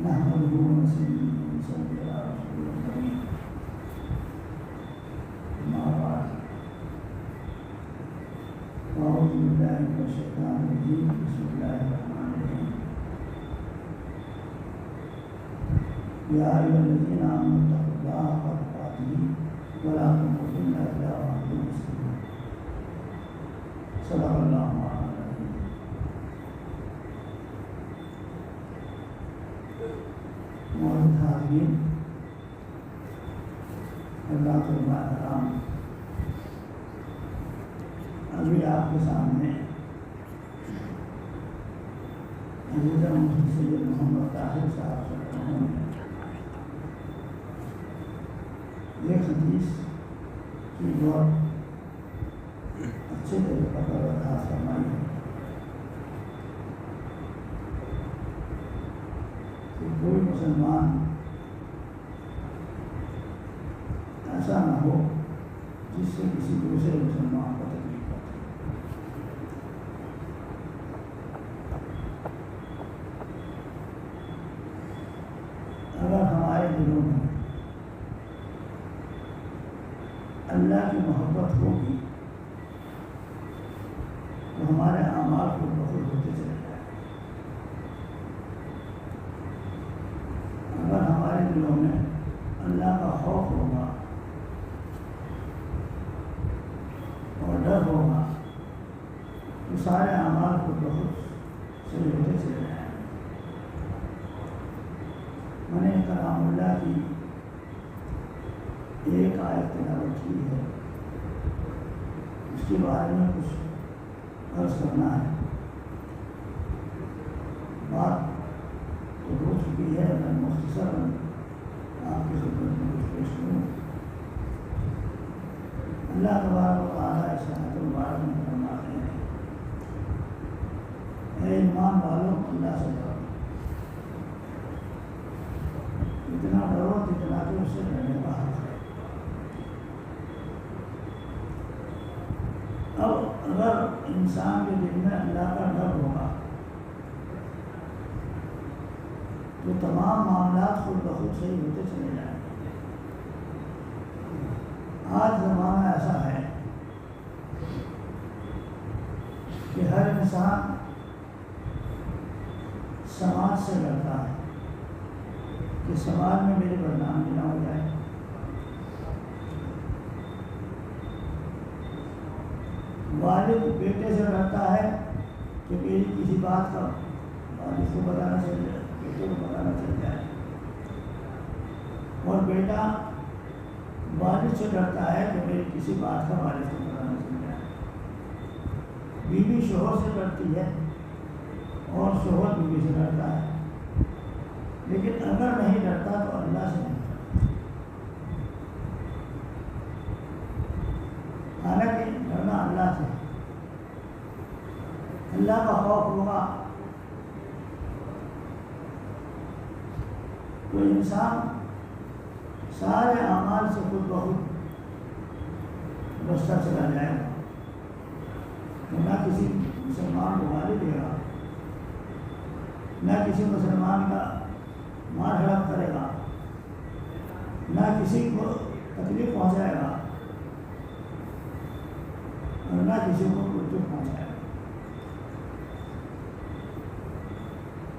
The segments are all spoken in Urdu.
نحمده ونصلي على رسوله الكريم أما بعد أعوذ بالله من الشيطان الرجيم بسم الله الرحمن الرحيم يا أيها الذين آمنوا اتقوا الله حق تقاته ولا تموتن إلا وأنتم مسلمون صدق الله العظيم. معزز حاضرین، اللہ کے محترم، ابھی آپ کے سامنے عزیز مفتی سید محمد طاہر صاحب سے ایک حدیث کی بہت اچھے طریقے پر وضاحت فرمائی ہے کہ کوئی مسلمان ایسا نہ ہو جس سے کسی دوسرے مسلمان کو تکلیف پہنچے۔ اگر ہمارے دلوں میں اللہ کی محبت ہوگی تو ہمارے اعمال کو بخود ہوتے چلے جائیں۔ اگر ہمارے دلوں میں اللہ کا خوف ہوگا اور ڈر ہوگا تو سارے اعمال کو بخود صحیح ہوتے چلے جائیں۔ میں نے کلام اللہ کی ایک آیت تلاوت کی ہے، اس کے بارے میں کچھ عرض کرنا ہے۔ بات تو ہو چکی ہے، میں مختصر آپ کی خدمت میں کچھ پیش کروں۔ اللہ تبارک و تعالیٰ اس آیت مبارک میں فرماتے ہیں، اے ایمان والوں، اللہ سے ڈرو، اتنا ڈرو جتنا کہ اس سے ڈرنے کا حق ہے۔ اب اگر انسان کے دل میں اللہ کا ڈر ہوگا تو تمام معاملات خود بخود صحیح ہوتے چلے جائیں گے۔ آج زمانہ ایسا ہے کہ ہر انسان سماج سے ڈرتا ہے کہ سماج میں میری بدنامی نہ ہو جائے۔ والد بیٹے سے ڈرتا ہے کہ میری کسی بات کا والد کو بتانا چل جائے، بیٹے کو بتانا چل جائے، اور بیٹا والد سے ڈرتا ہے کہ میری کسی بات کا والد کو بتانا چل جائے۔ بیوی شوہر سے ڈرتی ہے اور شوہر بیوی سے ڈرتا ہے، لیکن اگر نہیں ڈرتا تو اللہ سے نہیں ڈرتا۔ حالانکہ ڈرنا اللہ سے، اللہ کا خوف ہوگا تو انسان سارے اعمال سے خود بخود بچتا چلا جائے گا، نہ کسی مسلمان کو گالی دے گا، نہ کسی مسلمان کا مار ہڑپ کرے گا، نہ کسی کو تکلیف پہنچائے گا، اور نہ کسی کو کوئی دکھ پہنچائے گا۔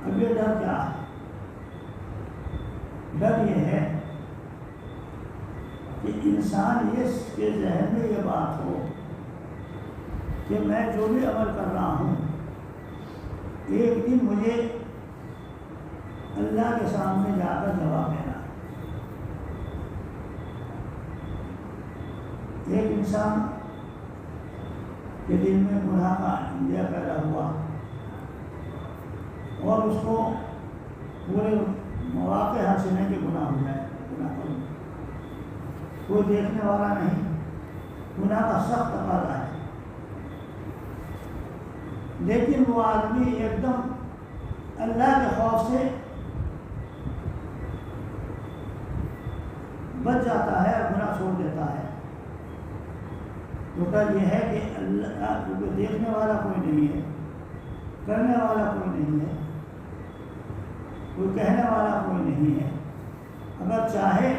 اب یہ ڈر کیا ہے؟ ڈر یہ ہے کہ انسان یہ کے ذہن میں یہ بات ہو کہ میں جو بھی عمل کر رہا ہوں ایک دن مجھے اللہ کے سامنے جا کر جواب دینا ہے۔ ایک انسان کے دل میں گناہ کا اندیہ پیدا ہوا اور اس کو پورے مواقع حاصل ہیں کہ گناہ ہو جائے، گناہ کروں، کوئی دیکھنے والا نہیں، گناہ کا سخت تقاضا ہے، لیکن وہ آدمی ایک دم اللہ کے خوف سے بچ جاتا ہے اور گناہ چھوڑ دیتا ہے۔ تو کل یہ ہے کہ اللہ کیونکہ دیکھنے والا کوئی نہیں ہے، کرنے والا کوئی نہیں ہے، کوئی کہنے والا کوئی نہیں ہے. اگر چاہے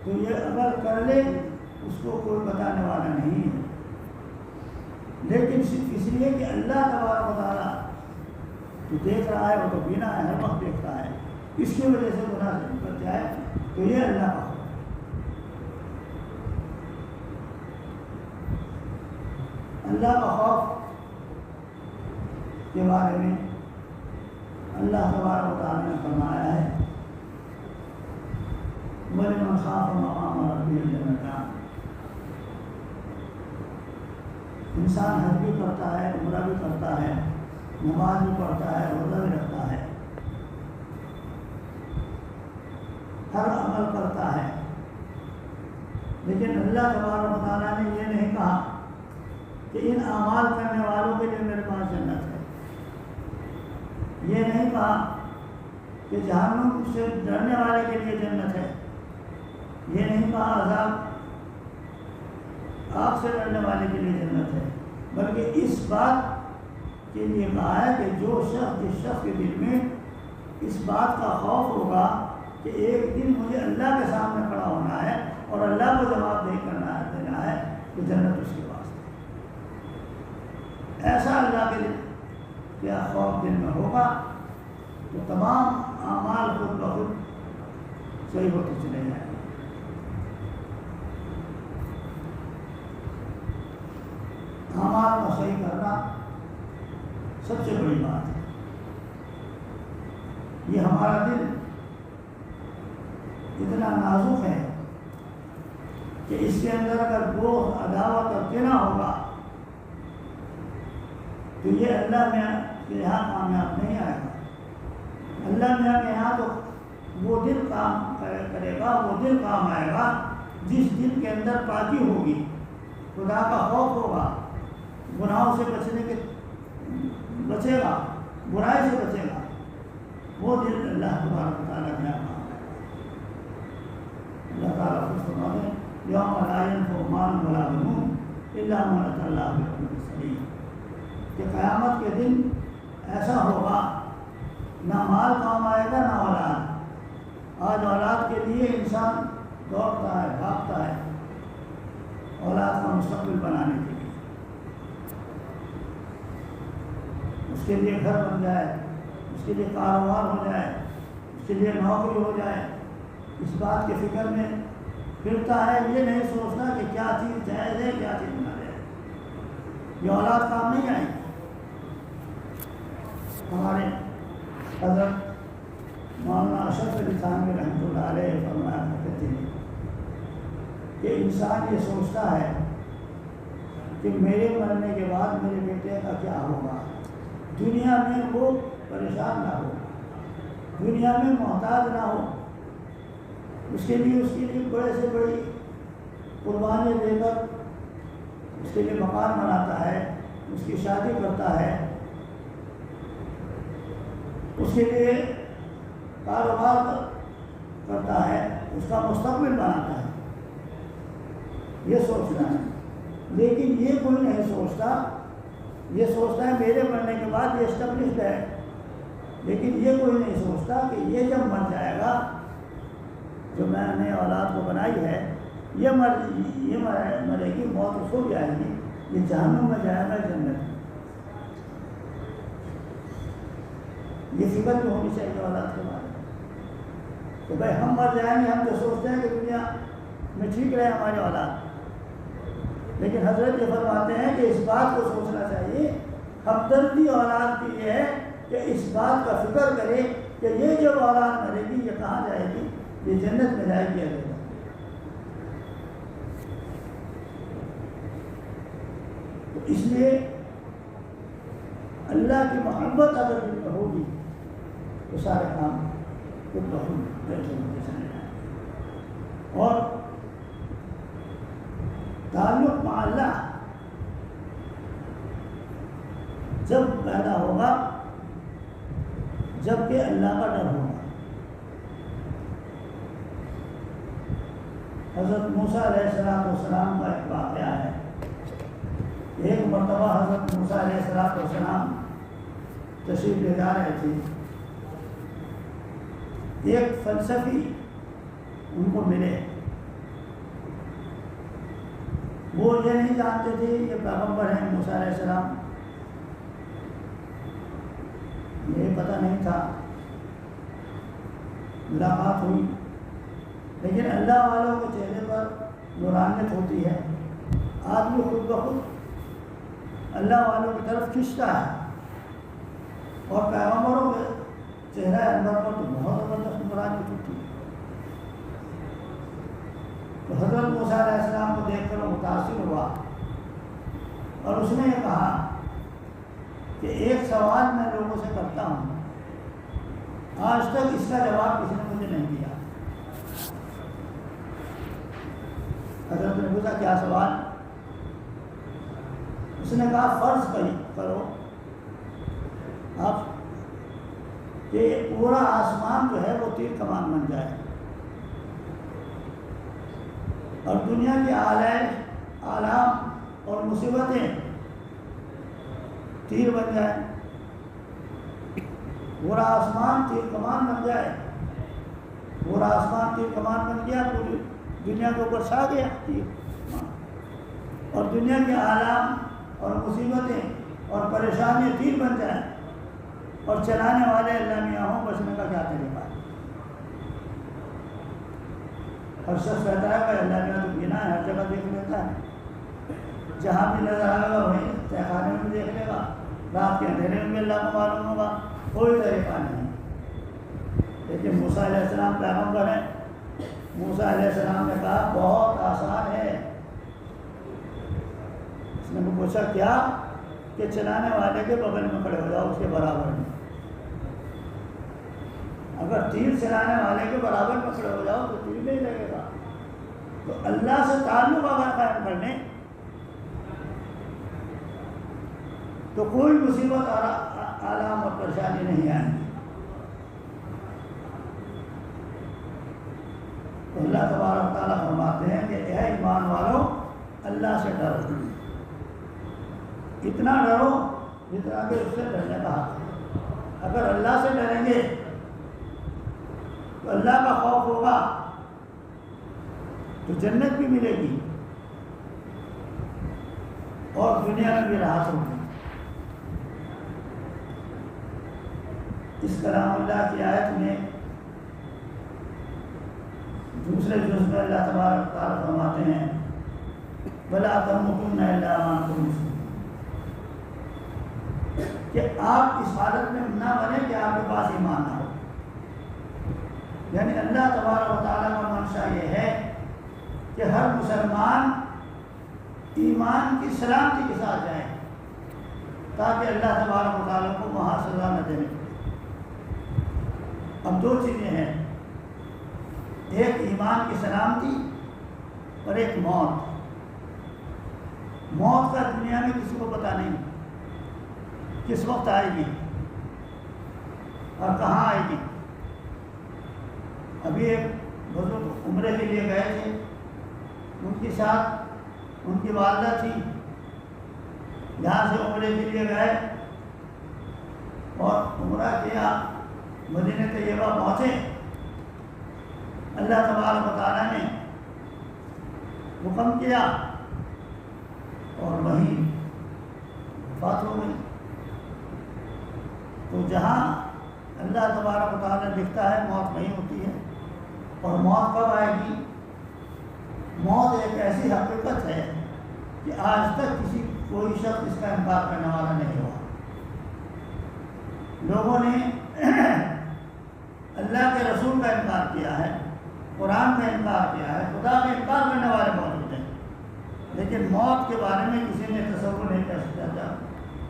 تو یہ اگر کر لے اس کو کوئی بتانے والا نہیں ہے. لیکن صرف اس لیے کہ اللہ تبارک و تعالیٰ تو دیکھ رہا ہے، وہ تو بینا ہے، ہر وقت دیکھتا ہے، اس کی وجہ سے گناہ سے نکل جائے تو یہ اللہ کا خوف. اللہ کا خوف کے بارے میں اللہ تبارک و تعالیٰ نے فرمایا ہے وَلِمَنْ خَافَ مَقَامَ رَبِّهِ جَنَّتَانِ. انسان حج بھی کرتا ہے، عمرہ بھی کرتا ہے، نماز بھی پڑھتا ہے، روزہ بھی رکھتا ہے، ہر عمل کرتا ہے، لیکن اللہ تبارک و تعالیٰ نے یہ نہیں کہا کہ ان اعمال کرنے والوں کے لیے میرے پاس جنت ہے. یہ نہیں کہا کہ جہنم سے ڈرنے والے کے لیے جنت ہے. یہ نہیں کہا عذاب آگ سے ڈرنے والے کے لیے جنت ہے، بلکہ اس بات کے لیے کہا ہے کہ جس شخص کے دل میں اس بات کا خوف ہوگا کہ ایک دن مجھے اللہ کے سامنے کھڑا ہونا ہے اور اللہ کو جواب دینا ہے، تو جنت اس کے پاس ہے. ایسا اللہ کے دل کیا خوف دل میں ہوگا تو تمام اعمال خود بخود صحیح ہوتے چلے جائیں. اعمال کو صحیح کرنا سب سے بڑی بات ہے. یہ ہمارا دل اتنا نازک ہے کہ اس کے اندر اگر بغض، عداوت اور کینہ ہوگا تو یہ اللہ میاں کے یہاں کامیاب نہیں آئے گا. اللہ میاں کے یہاں تو وہ دل کام کرے گا، وہ دل کام آئے گا جس دل کے اندر پاکی ہوگی، خدا کا خوف ہوگا، گناہوں سے بچے گا، برائی سے بچے گا. وہ دل اللہ تبارک و تعالیٰ کے یہاں کام آئے گا. اللہ تعالیٰ کو فرماتے ہیں یوم لا ينفع مال ولا بنون الا من اتى الله بقلب سلیم، کہ قیامت کے دن ایسا ہوگا نہ مال کام آئے گا نہ اولاد. آج اولاد کے لیے انسان دوڑتا ہے، بھاگتا ہے اولاد کا مستقبل بنانے کے لیے. اس کے لیے گھر بن جائے، اس کے لیے کاروبار ہو جائے، اس کے لیے نوکری ہو جائے، اس بات کے فکر میں پھرتا ہے. یہ نہیں سوچتا کہ کیا چیز جائز ہے، کیا چیز نہ جائز. یہ اولاد کام نہیں آئے گی. ہمارے حضرت مولانا اشرف علی تھانوی رحمۃ اللہ علیہ فرمایا کرتے تھے کہ انسان یہ سوچتا ہے کہ میرے مرنے کے بعد میرے بیٹے کا کیا ہوگا. دنیا میں وہ پریشان نہ ہو، دنیا میں محتاج نہ ہو، اس کے لیے بڑے سے بڑی قربانی دے کر اس کے لیے مکان بناتا ہے، اس کی شادی کرتا ہے، اس کے لیے کاروبار کرتا ہے، اس کا مستقبل بناتا ہے. یہ سوچنا ہے. لیکن یہ کوئی نہیں سوچتا. یہ سوچتا ہے میرے مرنے کے بعد یہ اسٹیبلشڈ ہے، لیکن یہ کوئی نہیں سوچتا کہ یہ جب مر جائے گا، جو میں نے اولاد کو بنائی ہے یہ مرے گی، موت اس کو بھی آئے گی، یہ جہنم میں جائے گا، جنت. یہ فکر بھی ہونی چاہیے اولاد کے بارے میں کہ بھائی ہم مر جائیں گے. ہم تو سوچتے ہیں کہ دنیا میں ٹھیک رہے ہمارے اولاد، لیکن حضرت یہ فرماتے ہیں کہ اس بات کو سوچنا چاہیے، ہمدردی اولاد کی یہ ہے کہ اس بات کا فکر کرے کہ یہ جب اولاد مرے گی یہ کہاں جائے گی، یہ جنت میں جائے گی. تو اس لیے اللہ کی محبت اگر دل میں ہوگی تو سارے کام خود بخود بیٹھے ہوتے چلے جائیں. اور تعلق مع اللہ جب پیدا ہوگا جب کہ اللہ کا ڈر ہوگا. حضرت موسیٰ علیہ السلام کا ایک واقعہ ہے. ایک مرتبہ حضرت موسیٰ علیہ السلام تشریف لے جا رہے تھے ایک فلسفی ان کو ملے. وہ یہ نہیں جانتے تھے یہ پیغمبر ہیں موسیٰ علیہ السلام، یہ پتہ نہیں تھا. ملاقات ہوئی، لیکن اللہ والوں کے چہرے پر نورانیت ہوتی ہے. آدمی خود بخود اللہ والوں کی طرف کھنچتا ہے، اور پیغمبروں کے چہرہ انور پر تو بہت زبردست نورانیت ہوتی ہے. تو حضرت موسیٰ علیہ السلام کو دیکھ کر وہ متاثر ہوا، اور اس نے یہ کہا کہ ایک سوال میں لوگوں سے کرتا ہوں، آج تک اس کا جواب کسی نے مجھے نہیں دیا. حضرت نے پوچھا کیا سوال؟ اس نے کہا فرض کرو آپ کہ پورا آسمان جو ہے وہ تیر کمان بن جائے، اور دنیا کی آلام اور مصیبتیں تیر بن جائیں. پورا آسمان تیر کمان بن جائے. پورا آسمان تیر کمان بن گیا، پوری دنیا کے اوپر چھا گیا تیر، اور دنیا کے آلام اور مصیبتیں اور پریشانیاں تیر بن جائیں، اور چلانے والے اللہ میاں ہوں، بچنے کا کیا طریقہ ہے؟ ہر شخص کہتا ہے کہ اللہ میاں تو بنا ہے، ہر جگہ دیکھ لیتا ہے، جہاں بھی نظر آئے گا وہیں تہ خانے میں دیکھ لے گا، رات کے اندھیرے میں بھی اللہ کو معلوم ہوگا، کوئی طریقہ نہیں. لیکن موسیٰ علیہ السلام پیغمبر ہیں. موسیٰ علیہ السلام نے کہا بہت آسان ہے. اس نے پوچھا کیا؟ کہ چلانے والے کے بغل میں کھڑے ہو جاؤ، اس کے برابر میں. اگر تیر چلانے والے کے برابر میں کھڑے ہو جاؤ تو تیر نہیں لگے گا. تو اللہ سے تعلق اگر قائم کرنے تو کوئی مصیبت اور آلام اور پریشانی نہیں آئیں گی. تو اللہ تبارک تعالیٰ فرماتے ہیں کہ اے ایمان والو اللہ سے ڈرو، اتنا ڈرو جتنا کہ اس سے ڈرنے کا حق ہے. اگر اللہ سے ڈریں گے تو اللہ کا خوف ہوگا تو جنت بھی ملے گی اور دنیا میں بھی راحت ہوگی. اس کلام اللہ کی آیت میں دوسرے جز میں اللہ تبارک تعالیٰ فرماتے ہیں وَلَا تَمُوتُنَّ إِلَّا وَأَنْتُم مُسْلِمُونَ، کہ آپ اس حالت میں نہ بنیں کہ آپ کے پاس ایمان نہ ہو. یعنی اللہ تبارک و تعالیٰ کا منشا یہ ہے کہ ہر مسلمان ایمان کی سلامتی کے ساتھ جائے تاکہ اللہ تبارک و تعالیٰ کو وہاں سزا نہ دینے. اب دو چیزیں ہیں، ایک ایمان کی سلامتی اور ایک موت. موت کا دنیا میں کسی کو پتہ نہیں کس وقت آئے گی اور کہاں آئے گی. ابھی ایک بزرگ عمرے کے لیے گئے تھے، ان کے ساتھ ان کی والدہ تھی. یہاں سے عمرے کے لیے گئے اور عمرہ کیا، مدینہ طیبہ پہنچے. اللہ تبارک و تعالیٰ نے حکم کیا اور وہیں وفات ہو گئی. تو جہاں اللہ تبارک و تعالیٰ لکھتا ہے موت وہیں ہوتی ہے. اور موت کب آئے گی؟ موت ایک ایسی حقیقت ہے کہ آج تک کوئی شخص اس کا انکار کرنے والا نہیں ہوا. لوگوں نے اللہ کے رسول کا انکار کیا ہے، قرآن کا انکار کیا ہے، خدا کا انکار کرنے والے موجود ہیں، لیکن موت کے بارے میں کسی نے تصور نہیں کر سکتا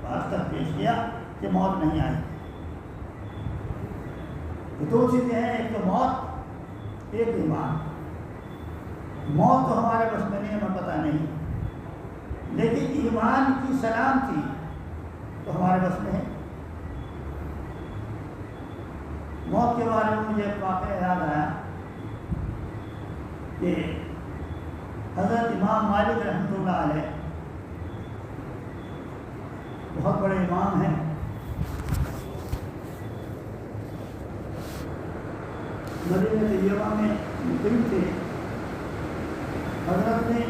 آج تک پیش کیا کہ موت نہیں آئی. تو دو چیزیں ہیں، ایک تو موت، ایک ایمان. موت تو ہمارے بس میں نہیں، ہمیں پتہ نہیں، لیکن ایمان کی سلامتی تو ہمارے بس میں ہے. موت کے بارے میں مجھے ایک واقعہ یاد آیا کہ حضرت امام مالک رحمۃ اللہ علیہ بہت بڑے امام ہیں. مدینہ طیبہ میں مقیم تھے، حضرت نے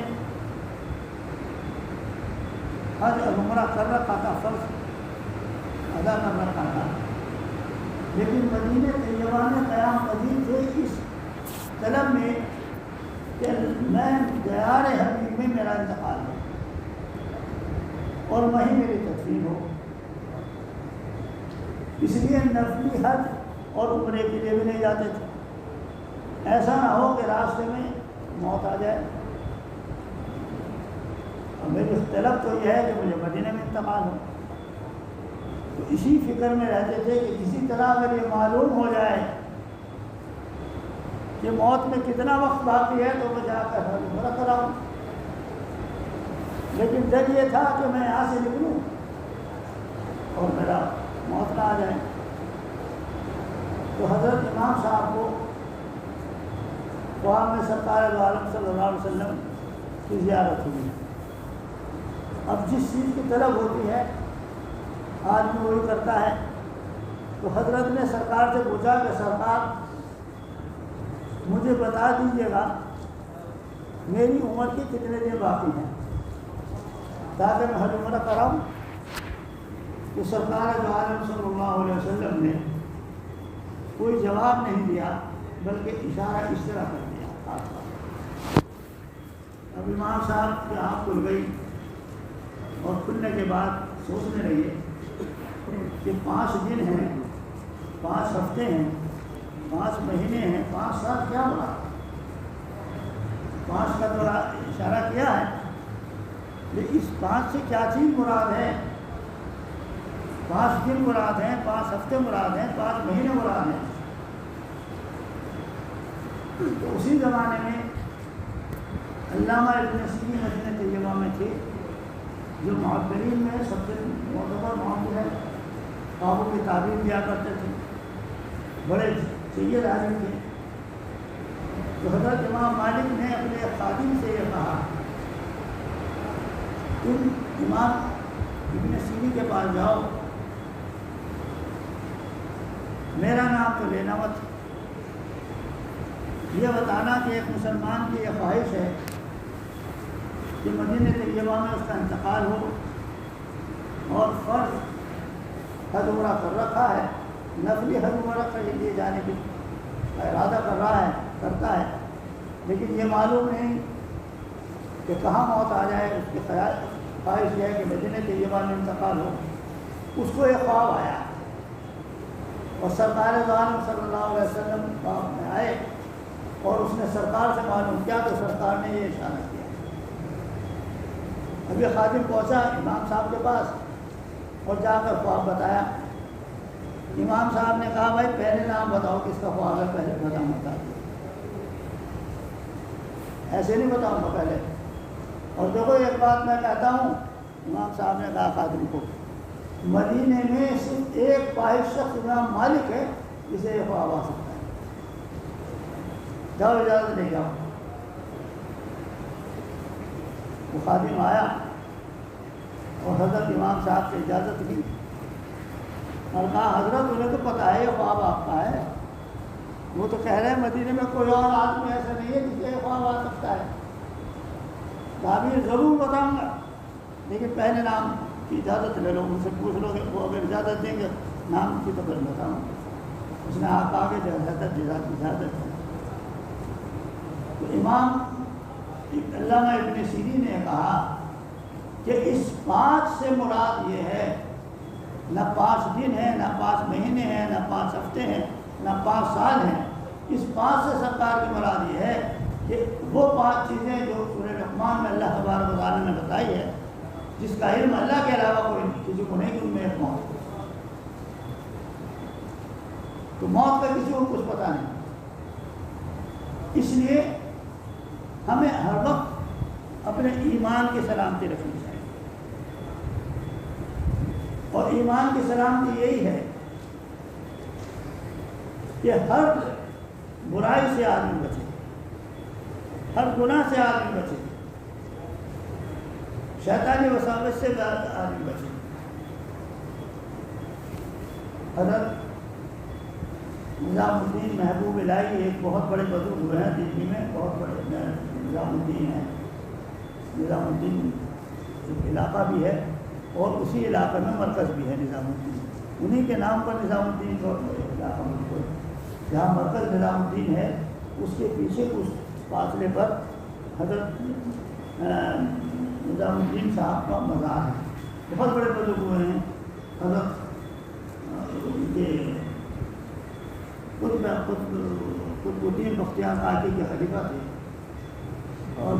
حج اور عمرہ کر رکھا تھا، فرض ادا کر رکھا تھا، لیکن مدینہ طیبہ میں قیام پذیر تھے اس طلب میں کہ میں دیار حبیب میں میرا انتقال ہو اور وہیں میری تدفین ہو، اس لیے نفلی حج اور عمرے کے لیے بھی نہیں جاتے تھے، ایسا نہ ہو کہ راستے میں موت آ جائے۔ اور میری طلب تو یہ ہے کہ مجھے مدینہ میں انتقال ہو، تو اسی فکر میں رہتے تھے کہ کسی طرح اگر یہ معلوم ہو جائے کہ موت میں کتنا وقت باقی ہے تو میں جا کر حج عمرہ کراؤں، لیکن ڈر یہ تھا کہ میں یہاں سے نکلوں اور میرا موت نہ آ جائے۔ تو حضرت امام صاحب کو خواب میں سرکار دو عالم صلی اللہ علیہ وسلم کی زیارت ہوئی۔ اب جس چیز کی طلب ہوتی ہے آدمی وہی کرتا ہے، تو حضرت نے سرکار سے پوچھا کہ سرکار مجھے بتا دیجیے گا میری عمر کے کتنے دن باقی ہیں تاکہ میں حج عمرہ کراؤں۔ تو سرکار دو عالم صلی اللہ علیہ وسلم نے کوئی جواب نہیں دیا بلکہ اشارہ اس طرح کر دیا۔ اب امام صاحب کی آنکھ کھل گئی اور کھلنے کے بعد سوچنے لگے کہ 5 دن ہیں، 5 ہفتے ہیں، 5 مہینے ہیں، 5 سال کیا مراد؟ 5 کا تو اشارہ کیا ہے، لیکن اس 5 سے کیا چیز مراد ہے؟ 5 دن مراد ہیں، 5 ہفتے مراد ہیں، 5 مہینے مراد ہیں؟ تو اسی زمانے میں علامہ ابن سیری مدینہ طیبہ میں تھے، جو معبرین میں سب سے معتبر معبر ہے، خوابوں کی تعبیر کیا کرتے تھے، بڑے سید عالم تھے۔ تو حضرت امام مالک نے اپنے خادم سے یہ کہا تم امام ابن سیری کے پاس جاؤ، میرا نام تو لینا مت، یہ بتانا کہ ایک مسلمان کی یہ خواہش ہے کہ مدینہ طیبہ میں اس کا انتقال ہو اور فرض حج عمرہ کر رکھا ہے، نفلی حج عمرہ کے لیے جانے کی ارادہ کر رہا ہے، کرتا ہے، لیکن یہ معلوم نہیں کہ کہاں موت آ جائے، اس کی خواہش یہ ہے کہ مدینہ طیبہ میں انتقال ہو۔ اس کو یہ خواب آیا اور سرکار دو عالم صلی اللہ علیہ وسلم خواب میں آئے اور اس نے سرکار سے معلوم کیا تو سرکار نے یہ اشارہ کیا۔ ابھی خادم پہنچا امام صاحب کے پاس اور جا کر خواب بتایا۔ امام صاحب نے کہا بھائی پہلے نام بتاؤ کس کا خواب ہے، پہلے بتاؤں بتا دو، ایسے نہیں بتاؤں گا پہلے۔ اور دیکھو ایک بات میں کہتا ہوں، امام صاحب نے کہا خادم کو مدینے میں صرف ایک واحد شخص امام مالک ہے جسے یہ خواب آ سکتا ہے، جاؤ اجازت لے جاؤ۔ وہ خادم آیا اور حضرت امام صاحب سے اجازت لی اور کہا حضرت انہیں تو پتہ ہے یہ خواب آپ کا ہے، وہ تو کہہ رہے ہیں مدینے میں کوئی اور آدمی ایسا نہیں ہے جسے یہ خواب آ سکتا ہے، تعبیر ضرور بتاؤں گا لیکن پہلے نام کی اجازت لے لو، ان سے پوچھ لو کہ وہ اگر اجازت دیں گے نام کی تو پھر بتاؤں۔ اس نے آپ آگے جو حضرت اجازت ہے۔ تو امام علامہ ابن سیری نے کہا کہ اس 5 سے مراد یہ ہے، نہ 5 دن ہے، نہ 5 مہینے ہیں، نہ 5 ہفتے ہیں، نہ 5 سال ہیں، اس 5 سے سرکار کی مراد یہ ہے کہ وہ 5 چیزیں جو سورہ لقمان میں اللہ تبارک و تعالیٰ نے بتائی ہے، جس کا علم اللہ کے علاوہ کوئی کسی کو نہیں کہ ان میں ایک موت ہے۔ تو موت کا کسی کو کچھ پتہ نہیں، اس لیے ہمیں ہر وقت اپنے ایمان کی سلامتی رکھنی چاہیے، اور ایمان کی سلامتی یہی ہے کہ ہر برائی سے آدمی بچے، ہر گناہ سے آدمی بچے، شیطانی وساوس سے آدمی بچے۔ حضرت نظام الدین محبوب الہی ایک بہت بڑے بزرگ ہوئے ہیں دلی میں، بہت بڑے نظام الدین ہیں۔ نظام الدین ایک علاقہ بھی ہے اور اسی علاقے میں مرکز بھی ہے نظام الدین، انہی کے نام پر نظام الدین کا علاقہ ہے۔ جہاں مرکز نظام الدین ہے اس کے پیچھے کچھ فاصلے پر حضرت نظام الدین صاحب کا مزار ہے، بہت بڑے بزرگ ہوئے ہیں۔ حضرت قطب الدین بختیار قادری کے خلیفہ تھے، اور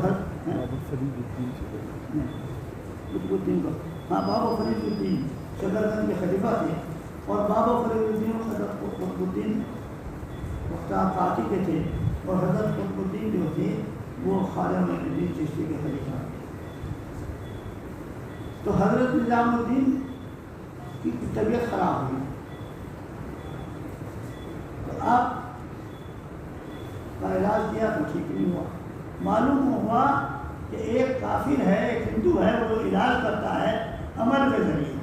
بابا فرید الدین شکرگنج کے خلیفہ تھے، اور بابا فرید الدین حضرت قطب الدین بختیار قادری کے تھے، اور حضرت قطب الدین جو تھے وہ خواجہ معین الدین چشتی کے خلیفہ تھے۔ تو حضرت نظام الدین کی طبیعت خراب ہوئی، تو آپ کا علاج کیا تو ٹھیک نہیں ہوا۔ معلوم ہوا کہ ایک کافر ہے، ایک ہندو ہے، وہ علاج کرتا ہے عمل کے ذریعے،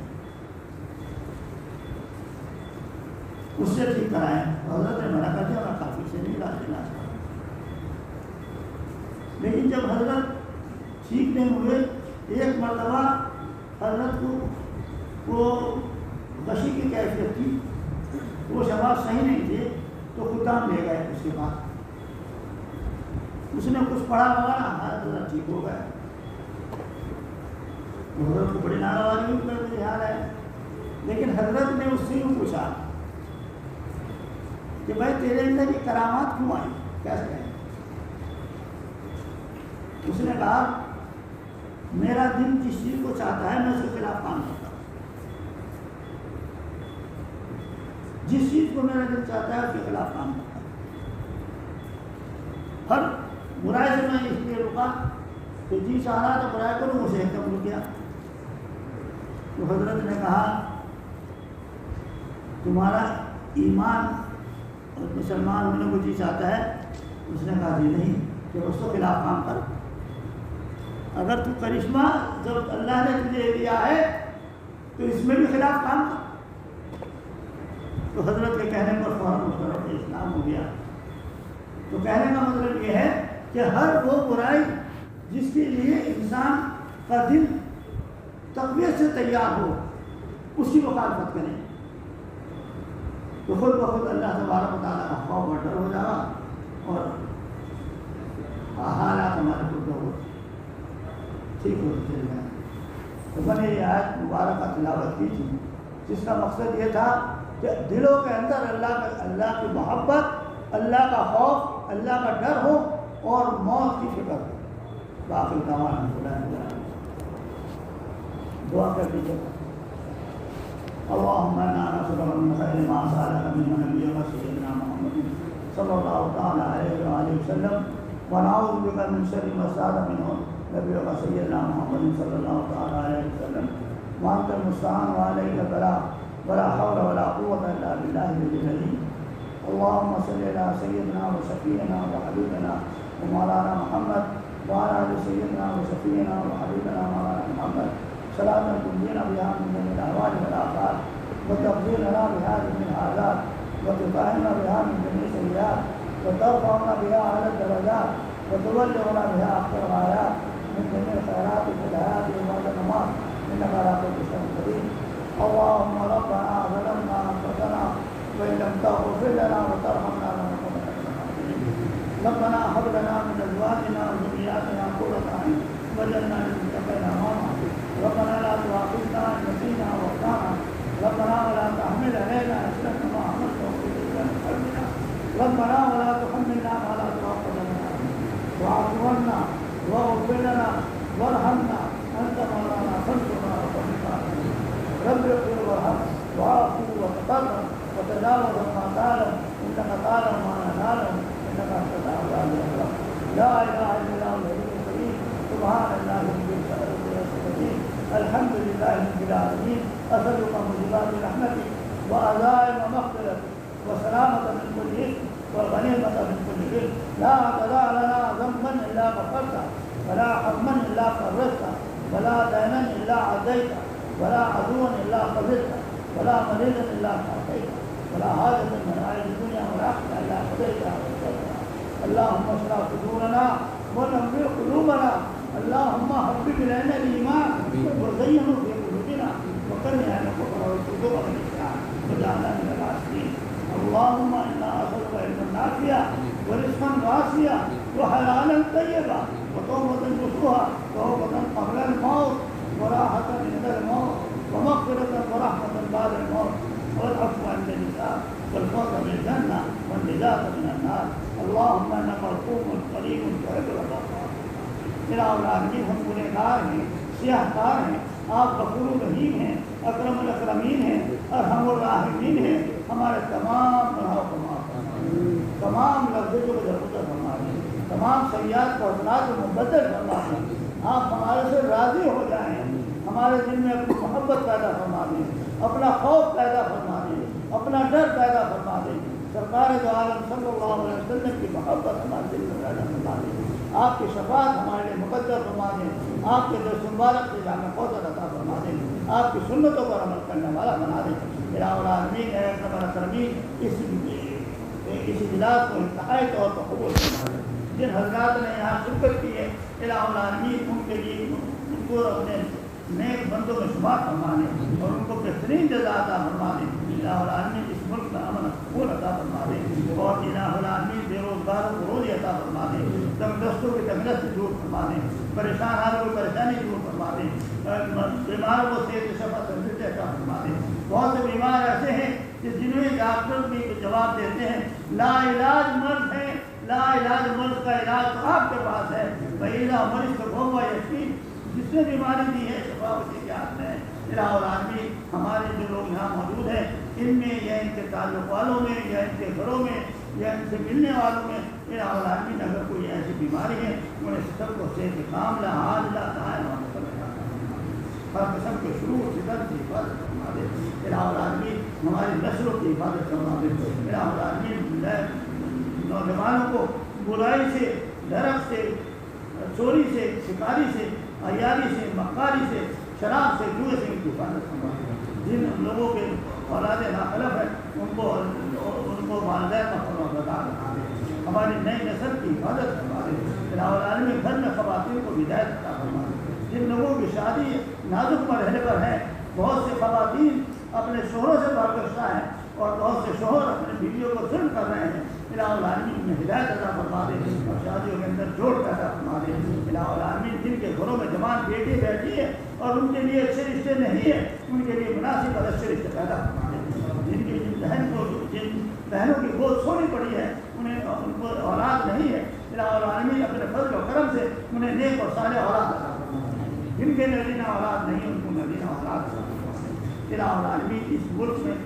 اس سے ٹھیک کرائیں۔ حضرت نے منع کر دیا، میں کافر سے نہیں علاج کرنا چاہتا۔ لیکن جب حضرت ٹھیک نہیں ہوئے، ایک مرتبہ حضرت کو غشی کی کیفیت تھی، وہ شباب صحیح نہیں تھے، تو خدام لے گئے۔ اس کے بعد اس نے کچھ پڑھا ہوگا نا، حضرت ٹھیک ہو گئے۔ حضرت کو بڑی ناراضگی ہوئی، مجھے حال ہے، لیکن حضرت نے اس سے یوں پوچھا کہ بھائی تیرے اندر یہ کرامات کیوں آئی، کیسے ہے؟ اس نے کہا میرا دل جس چیز کو چاہتا ہے میں اس کے خلاف کام کرتا ہوں، جس چیز کو میرا دل چاہتا ہے اس کے خلاف کام کرتا ہوں۔ ہر برائی سے میں اس لیے رکا کہ جی چاہ رہا تو برائی کروں، اسے قبول کیا۔ تو حضرت نے کہا تمہارا ایمان اور مسلمان ہونے کو جی چاہتا ہے؟ اس نے کہا جی نہیں، کہ اس کے خلاف کام کر۔ اگر تو کرشمہ جب اللہ نے تجھے دیا ہے تو اس میں بھی خلاف کام کر۔ تو حضرت کے کہنے پر فوراً مقرر اسلام ہو گیا۔ تو کہنے کا مطلب یہ ہے کہ ہر وہ برائی جس کے لیے انسان کا دل تقویت سے تیار ہو، اس کی مخالفت کریں، تو خود بخود اللہ تبارک و تعالیٰ کا خوف اور ڈر ہو جائے گا، اور حالات ہمارے خود ٹھیک ہوتے چلے جائیں۔ تو میں نے یہ آیت مبارکہ تلاوت کی تھی، جس کا مقصد یہ تھا کہ دلوں کے اندر اللہ کی محبت، اللہ کا خوف، اللہ کا ڈر ہو، اور موت کی فکر ہو۔ باقی دعوانا دعا کر دیجیے۔ اللهم انا نسألك من خير ما سألك منه نبيك سيدنا محمد صلى الله تعالى عليه وآله وسلم، ونعوذ بك من شر ما استعاذ منه نبيك سيدنا محمد صلى الله تعالى عليه وسلم، وأنت المستعان وعليك البلاغ، ولا حول ولا قوة إلا بالله العلي. اللهم صل على سيدنا وشفيعنا وحبيبنا ومولانا محمد وعلى آل سيدنا وشفيعنا وحبيبنا مولانا محمد، صلاة تنجينا بها من جميع الأهوال والآفات، وتغفر لنا بها جميع الحاجات، وتطهرنا بها من جميع السيئات، وترفعنا بها على الدرجات، وتبلغنا بها أقصى الغايات من جميع الخيرات في الحياة وبعد الممات، إنك على كل شيء قدير. اللهم ربنا ظلمنا أنفسنا وإن لم تغفر لنا وترحمنا لنكونن من الخاسرين. ربنا هب لنا من أزواجنا وذرياتنا قرة أعين واجعلنا للمتقين إماما. ربنا لا تؤاخذنا إن نسينا وأخطأنا، ربنا ولا تحمل علينا إصرا كما حملته على من قبلنا، ربنا ولا تحملنا ما لا طاقة لنا به، واعف عنا واغفر لنا وارحمنا، أنت مولانا فانصرنا على القوم الكافرين. رب اغفر وارحم واعف وتكرم وتجاوز ما تعلم، إنك تعلم ما لا نعلم، إنك أنت التواب الرحيم. لا إله إلا الله الحي القيوم، سبحان الله رب العالمين، الحمد لله رب العالمين. أسألك موجبات رحمتك وعزائم مغفرتك وسلامة من كل إثم والغنيمة من كل بر. لا تدع لنا ذنبا إلا غفرته، ولا حما إلا فرجته، ولا دينا إلا عديته، ولا عدوا إلا قبلته، ولا مريضا إلا شافيته. ولا حاجة من حوائج الدنيا والآخرة إلا قضيتها ويسرتها. اللهم اشرح صدورنا ونور قلوبنا. اللهم حبب إلينا الإيمان وزينه في قلوبنا وكره إلينا الكفر والفسوق والعصيان واجعلنا من الراشدين. اللهم إنا نسألك علما نافعا ورزقا واسعا وحلالا طيبا وتوبة نصوحا، توبة قبل الموت وراحة عند الموت ومغفرة ورحمة بعد الموت والعفو عند النساء والفوز بالجنة والنجاة من النار. اللهم إنك مرحوم كريم تحب العطاء. الہ العالمین ہم گنہگار ہیں، سیاہ کار ہیں، آپ غفور رحیم ہیں، اکرم الاکرمین ہیں، ارحم الراحمین ہیں. ہمارے تمام گناہوں کو معاف فرمائیں، تمام لفظوں کو درگزر فرمائیں، تمام سیئات کو حسنات کو مبدل فرمائیں. آپ ہمارے سے راضی ہو جائیں، ہمارے دل میں اپنی محبت پیدا فرما دیں، اپنا خوف پیدا فرما دیں، اپنا ڈر پیدا فرما دیں. سرکار دو عالم صلی اللہ علیہ وسلم کی محبت ہمارے دل میں پیدا فرما دیں. آپ کی شفاعت ہمارے لیے مقدر فرما دیں. آپ کے دست مبارک سے جامع قوت عطا فرما دیں. آپ کی سنتوں پر عمل کرنے والا بنا دیں. الہ العالمین اے اکرم الاکرمین اس اجلاس کو انتہائی طور پر قبول فرما دیں. جن حضرات نے یہاں شرکت کی ہے الہ العالمین ان کے لیے ان کو اپنے نیک بندوں میں شمار فرما دیں اور ان کو بہترین جزا عطا فرما دیں. الہ العالمین اس ملک میں امن سکون عطا فرما دیں اور الہ العالمین بے روزگاروں کو روزی عطا فرما دیں، تنگدستوں کی تنگدستی دور فرما دیں، پریشان حالوں کی پریشانی دور فرما دیں، بیماروں کو صحت شفا تندرستی عطا فرما دیں. بہت سے بیمار ایسے ہیں کہ جنہیں ڈاکٹر بھی جواب دیتے ہیں لا علاج مرض ہے، لا علاج مرض کا علاج تو آپ کے پاس ہے. وَإِذَا مَرِضْتُ فَهُوَ يَشْفِينِ. جس نے بیماری دی ہے شفا اسی کے ہاتھ میں ہے. الہ العالمین ہمارے جو لوگ یہاں موجود ہیں ان میں یا ان کے تعلق والوں میں یا ان کے گھروں میں یا ان سے ملنے والوں میں الہ العالمین اگر کوئی ایسی بیماری ہے انہیں سب کو صحت کاملہ عاجلہ دائمہ ہر قسم کے شروع فکر کی حفاظت فرما دے. الہ العالمین ہماری نسلوں کی حفاظت فرما دے. الہ العالمین نوجوانوں کو برائی سے، درخت سے، چوری سے، شکاری سے، عیاری سے، مکاری سے، شراب سے، جوئے سے ان کی حفاظت فرما دے. جن لوگوں کے اولاد ناخلف ہے ان کو والدین کا فرمانبردار بنا دے. ہماری نئی نسل کی حفاظت فرما دے. الہ العالمین گھر میں خواتین کو ہدایت عطا فرما دے. جن لوگوں کی شادی نازک مرحلے پر ہے، بہت سے خواتین اپنے شوہروں سے برگشتہ ہیں اور بہت سے شوہر اپنے بیویوں کو ظلم کر رہے ہیں. الہ العالمین میں ہدایت عطا فرما دے اور شادیوں کے اندر جوڑ پیدا فرما دے. الہ العالمین جن کے گھروں میں جوان بیٹی بیٹھی ہے اور ان کے لیے اچھے رشتے نہیں ہیں ان کے لیے مناسب اور اچھے رشتے پیدا فرما دے. جن بہنوں کی بہت سونی پڑی ہے ان کو اولاد نہیں ہے، الہ العالمین اپنے فضل و کرم سے انہیں نیک اور صالح اولاد عطا فرما دے. جن کے نبینہ اولاد نہیں ان کو نبینہ اولاد عطا فرما دے. الہ العالمین اس ملک میں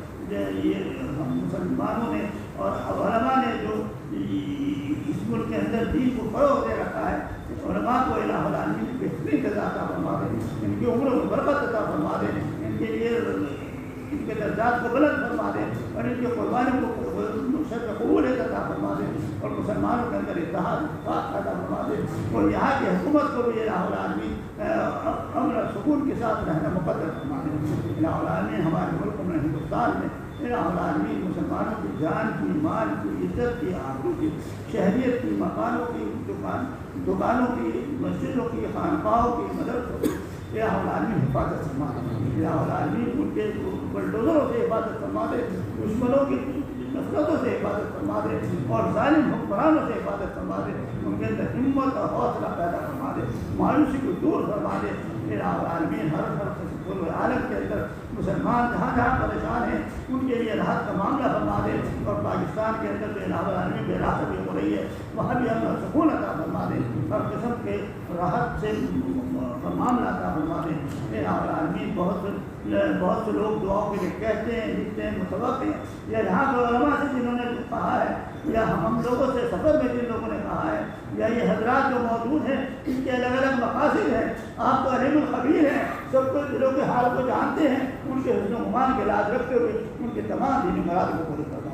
یہ مسلمانوں نے اور علماء نے جو اس ملک کے اندر دین کو فروغ دے رکھا ہے، علماء کو الہ العالمین بہترین جزا عطا فرما دے، ان کی عمروں کو برکت عطا فرما دے، ان کے لیے ان کے درجات کو بلند فرما دے اور ان کی قربانی کو شرط قبول عطا فرما دے اور مسلمانوں کے اندر اتحاد پیدا فرما دے اور یہاں کی حکومت کو بھی الہ العالمین امن اور سکون کے ساتھ رہنا مقدر فرما دے. الہ العالمین ہمارے ملک میں ہندوستان میں الہ العالمین مسلمانوں کی جان کی، مال کی، عزت کی، آبرو کی، شہریت کی، مکانوں کی، دکانوں کی، مسجدوں کی، خانقاہوں کی، مدرسوں کی الہ العالمین حفاظت فرما دے. الہ العالمین ان کے بلڈوزروں سے حفاظت فرما دے، دشمنوں کی نفرتوں سے حفاظت فرما دے اور ظالم حکمرانوں سے حفاظت فرما دے. ان کے اندر ہمت اور حوصلہ پیدا فرما دے، مایوسی کو دور فرما دے. الہ العالمین ہر عالم کے اندر مسلمان جہاں جہاں پریشان ہیں ان کے لیے راحت کا معاملہ فرما دے اور پاکستان کے اندر جو الہ العالمین بے راحت بھی ہو رہی ہے وہاں بھی امن سکون عطا فرما دے، ہر قسم کے راحت سے معاملہ عطا فرما دے. الہ العالمین بہت سے لوگ دعاؤں کے لیے کہتے ہیں، لکھتے ہیں، متوقع ہیں، یا یہاں کے علماء سے جنہوں نے کہا ہے یا ہم لوگوں سے سفر میں جن لوگوں نے کہا ہے یا یہ حضرات جو موجود ہیں ان کے الگ الگ مقاصد ہیں. آپ تو علیم الخبیر ہیں، سب کو دلوں کے حال کو جانتے ہیں. ان کے حسن و گمان کے لاز رکھتے ہوئے ان کے تمام دینی مراد کو پورے کرنا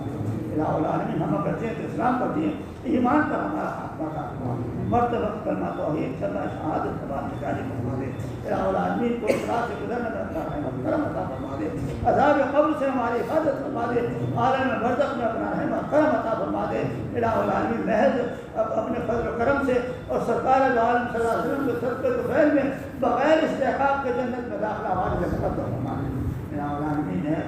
الہ العالمین ہم کرتے ہیں تو اسلام پر دیے، ایمان پر ہمارا خاتمہ فرما، مرتبہ کرنا توحید کرنا شہادت فرما نکالی فرما دے، الہ العالمین کو اصلاح سے گزرنا کرتا ہے کرم عطا فرما دے، عذاب قبر سے ہماری حفاظت فرما دے، عالم برزخ میں اپنا رحم کرم عطا فرما دے، الہ العالمین محض اپنے فضل و کرم سے اور سرکار عالم صلی اللہ علیہ وسلم کے صدقے و فعل میں بغیر استحقاق کے جنت میں داخلہ ہمارے لیے مقدر فرما دے، الہ العالمین ہے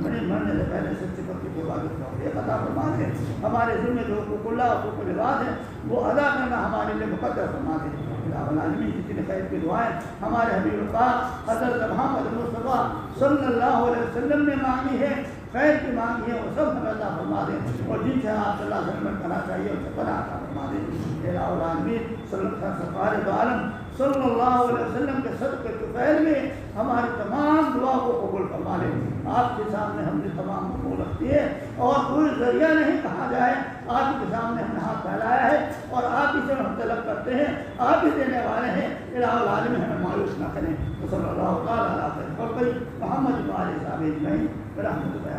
مرنے سے پہلے سچے پکی کی عبادت توفیق عطا فرما دے، ہمارے ذمہ جو حقوق اللہ حقوق العباد ہیں وہ ادا کرنا ہمارے لیے مقدر فرما دے، الہ العالمین جتنی خیر کی دعائیں ہمارے حبیب پاک حضرت محمد مصطفیٰ صلی اللہ علیہ وسلم نے مانگی ہے، خیر کی مانگی ہے، وہ سب ہمیں عطا فرما دے، اور جن سے آپ صلی اللہ علیہ وسلم کرنا چاہیے ان سے پناہ عطا فرما دے، الہ العالمین سرکار عالم صلی اللہ علیہ وسلم کے صدقے کے فعل میں ہماری تمام دعا کو قبول فرما لے، آپ کے سامنے ہم نے تمام قبول رکھتی ہے اور کوئی ذریعہ نہیں کہا جائے، آپ کے سامنے ہم نے ہاتھ پھیلایا ہے اور آپ ہی سے ہم طلب کرتے ہیں، آپ ہی دینے والے ہیں، الہ العالمین ہمیں مایوس نہ کریں، صلی اللہ تعالیٰ علیہ وسلم محمد علیہ وسلم برحمتہ